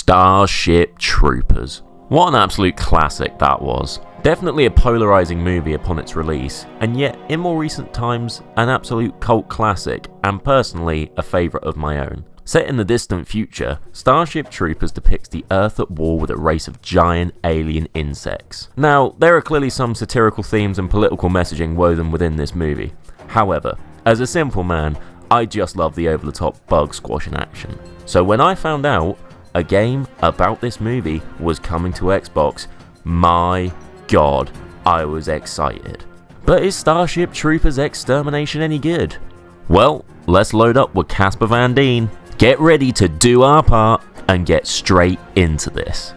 Starship Troopers. What an absolute classic that was. Definitely a polarizing movie upon its release, and yet in more recent times, an absolute cult classic, and personally a favourite of my own. Set in the distant future, Starship Troopers depicts the Earth at war with a race of giant alien insects. Now, there are clearly some satirical themes and political messaging woven within this movie. However, as a simple man, I just love the over-the-top bug squashing action. So when I found out a game about this movie was coming to Xbox, my God, I was excited. But is Starship Troopers Extermination any good? Well, let's load up with Casper Van Dien, get ready to do our part, and get straight into this.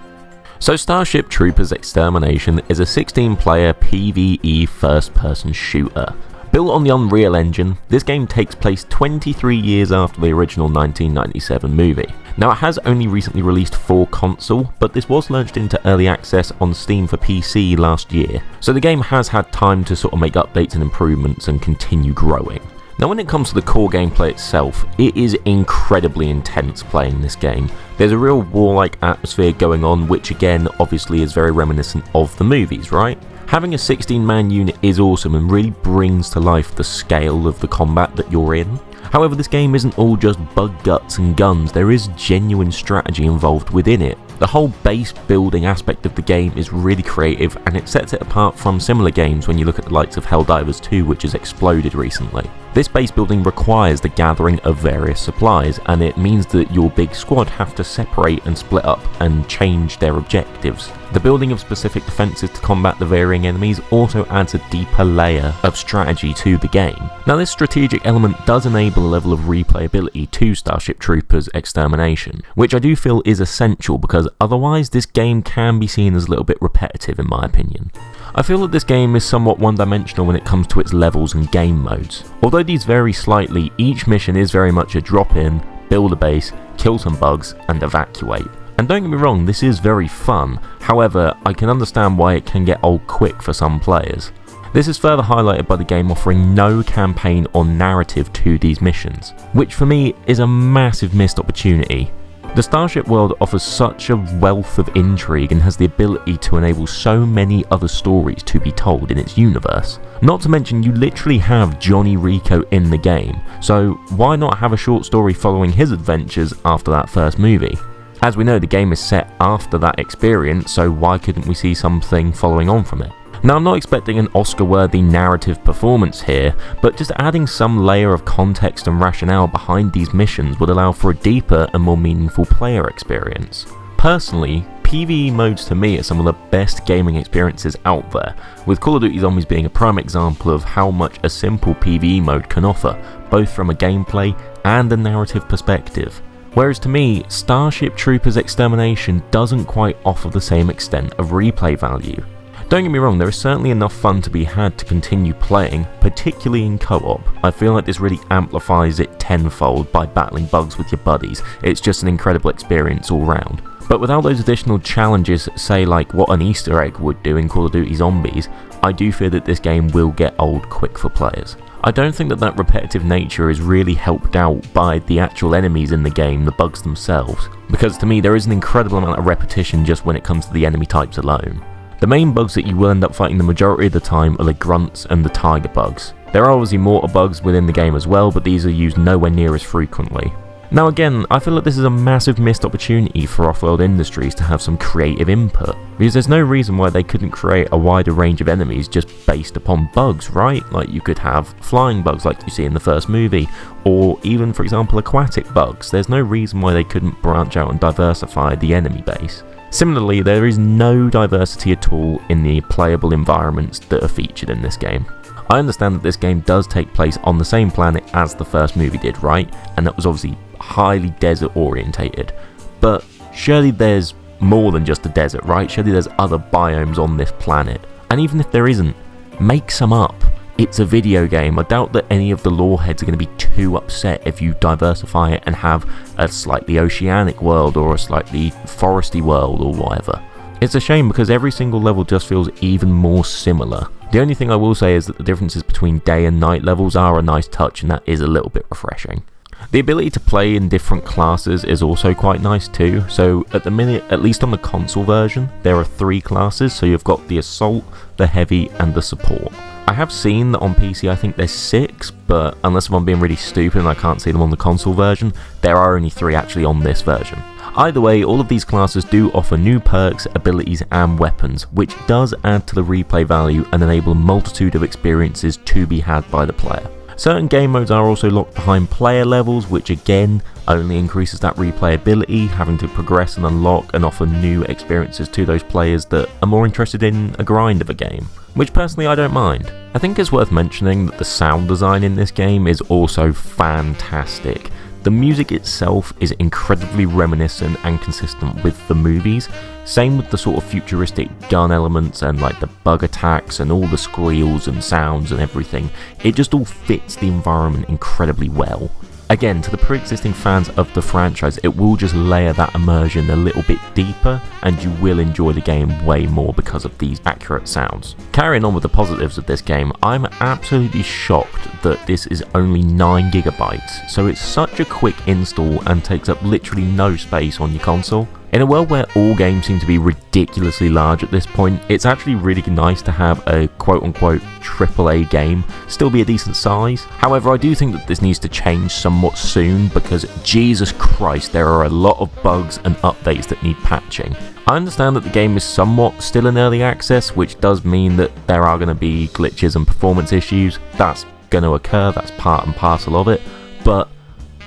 So Starship Troopers Extermination is a 16-player PvE first-person shooter. Built on the Unreal Engine, this game takes place 23 years after the original 1997 movie. Now, it has only recently released for console, but this was launched into early access on Steam for PC last year, so the game has had time to sort of make updates and improvements and continue growing. Now, when it comes to the core gameplay itself, it is incredibly intense playing this game. There's a real warlike atmosphere going on, which again, obviously is very reminiscent of the movies, right? Having a 16-man unit is awesome and really brings to life the scale of the combat that you're in. However, this game isn't all just bug guts and guns, there is genuine strategy involved within it. The whole base building aspect of the game is really creative, and it sets it apart from similar games when you look at the likes of Helldivers 2, which has exploded recently. This base building requires the gathering of various supplies, and it means that your big squad have to separate and split up and change their objectives. The building of specific defences to combat the varying enemies also adds a deeper layer of strategy to the game. Now, this strategic element does enable a level of replayability to Starship Troopers Extermination, which I do feel is essential because otherwise this game can be seen as a little bit repetitive in my opinion. I feel that this game is somewhat one-dimensional when it comes to its levels and game modes. Although these vary slightly, each mission is very much a drop-in, build a base, kill some bugs, and evacuate. And don't get me wrong, this is very fun, however, I can understand why it can get old quick for some players. This is further highlighted by the game offering no campaign or narrative to these missions, which for me is a massive missed opportunity. The Starship world offers such a wealth of intrigue and has the ability to enable so many other stories to be told in its universe. Not to mention, you literally have Johnny Rico in the game, so why not have a short story following his adventures after that first movie? As we know, the game is set after that experience, so why couldn't we see something following on from it? Now, I'm not expecting an Oscar-worthy narrative performance here, but just adding some layer of context and rationale behind these missions would allow for a deeper and more meaningful player experience. Personally, PvE modes to me are some of the best gaming experiences out there, with Call of Duty Zombies being a prime example of how much a simple PvE mode can offer, both from a gameplay and a narrative perspective. Whereas to me, Starship Troopers Extermination doesn't quite offer the same extent of replay value. Don't get me wrong, there is certainly enough fun to be had to continue playing, particularly in co-op. I feel like this really amplifies it tenfold by battling bugs with your buddies. It's just an incredible experience all round. But without those additional challenges, say like what an Easter egg would do in Call of Duty Zombies, I do fear that this game will get old quick for players. I don't think that repetitive nature is really helped out by the actual enemies in the game, the bugs themselves, because to me there is an incredible amount of repetition just when it comes to the enemy types alone. The main bugs that you will end up fighting the majority of the time are the grunts and the tiger bugs. There are obviously mortar bugs within the game as well, but these are used nowhere near as frequently. Now again, I feel like this is a massive missed opportunity for off-world industries to have some creative input, because there's no reason why they couldn't create a wider range of enemies just based upon bugs, right? Like you could have flying bugs like you see in the first movie, or even for example aquatic bugs. There's no reason why they couldn't branch out and diversify the enemy base. Similarly, there is no diversity at all in the playable environments that are featured in this game. I understand that this game does take place on the same planet as the first movie did, right? And that was obviously highly desert orientated. But surely there's more than just a desert, right? Surely there's other biomes on this planet. And even if there isn't, make some up. It's a video game. I doubt that any of the lore heads are going to be too upset if you diversify it and have a slightly oceanic world or a slightly foresty world or whatever. It's a shame because every single level just feels even more similar. The only thing I will say is that the differences between day and night levels are a nice touch, and that is a little bit refreshing. The ability to play in different classes is also quite nice too. So at the minute, at least on the console version, there are 3 classes. So you've got the Assault, the Heavy and the Support. I have seen that on PC I think there's 6, but unless I'm being really stupid and I can't see them on the console version, there are only 3 actually on this version. Either way, all of these classes do offer new perks, abilities and weapons, which does add to the replay value and enable a multitude of experiences to be had by the player. Certain game modes are also locked behind player levels, which again only increases that replayability, having to progress and unlock and offer new experiences to those players that are more interested in a grind of a game, which personally I don't mind. I think it's worth mentioning that the sound design in this game is also fantastic. The music itself is incredibly reminiscent and consistent with the movies, same with the sort of futuristic gun elements and like the bug attacks and all the squeals and sounds and everything. It just all fits the environment incredibly well. Again, to the pre-existing fans of the franchise, it will just layer that immersion a little bit deeper and you will enjoy the game way more because of these accurate sounds. Carrying on with the positives of this game, I'm absolutely shocked that this is only 9 GB, so it's such a quick install and takes up literally no space on your console. In a world where all games seem to be ridiculously large at this point, it's actually really nice to have a quote-unquote AAA game still be a decent size. However, I do think that this needs to change somewhat soon because Jesus Christ, there are a lot of bugs and updates that need patching. I understand that the game is somewhat still in early access, which does mean that there are going to be glitches and performance issues. That's going to occur, that's part and parcel of it, but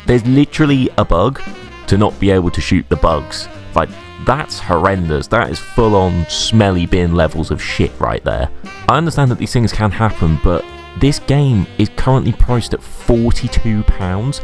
there's literally a bug to not be able to shoot the bugs. Like, that's horrendous. That is full on smelly bin levels of shit right there. I understand that these things can happen, but this game is currently priced at £42.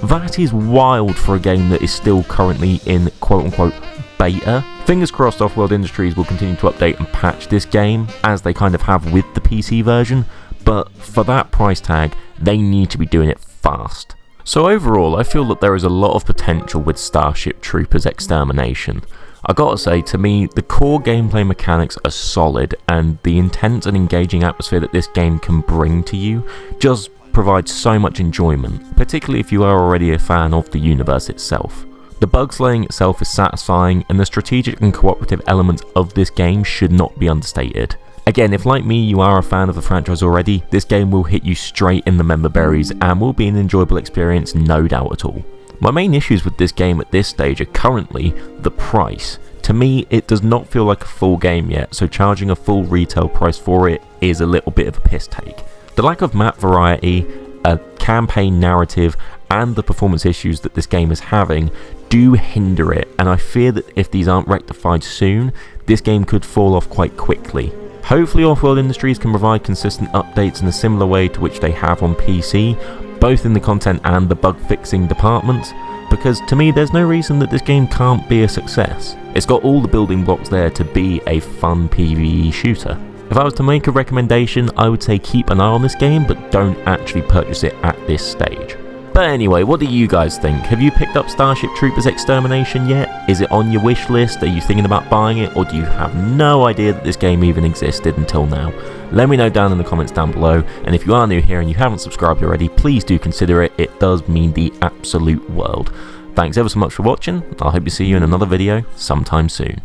That is wild for a game that is still currently in quote-unquote beta. Fingers crossed Offworld Industries will continue to update and patch this game, as they kind of have with the PC version, but for that price tag, they need to be doing it fast. So overall, I feel that there is a lot of potential with Starship Troopers Extermination. I gotta say, to me, the core gameplay mechanics are solid, and the intense and engaging atmosphere that this game can bring to you just provides so much enjoyment, particularly if you are already a fan of the universe itself. The bug slaying itself is satisfying, and the strategic and cooperative elements of this game should not be understated. Again, if like me you are a fan of the franchise already, this game will hit you straight in the member berries and will be an enjoyable experience, no doubt at all. My main issues with this game at this stage are currently the price. To me, it does not feel like a full game yet, so charging a full retail price for it is a little bit of a piss take. The lack of map variety, a campaign narrative, and the performance issues that this game is having do hinder it, and I fear that if these aren't rectified soon, this game could fall off quite quickly. Hopefully Offworld Industries can provide consistent updates in a similar way to which they have on PC, both in the content and the bug fixing departments, because to me there's no reason that this game can't be a success. It's got all the building blocks there to be a fun PvE shooter. If I was to make a recommendation, I would say keep an eye on this game, but don't actually purchase it at this stage. But anyway, what do you guys think? Have you picked up Starship Troopers Extermination yet? Is it on your wish list? Are you thinking about buying it? Or do you have no idea that this game even existed until now? Let me know down in the comments down below, and if you are new here and you haven't subscribed already, please do consider it. It does mean the absolute world. Thanks ever so much for watching. I hope to see you in another video sometime soon.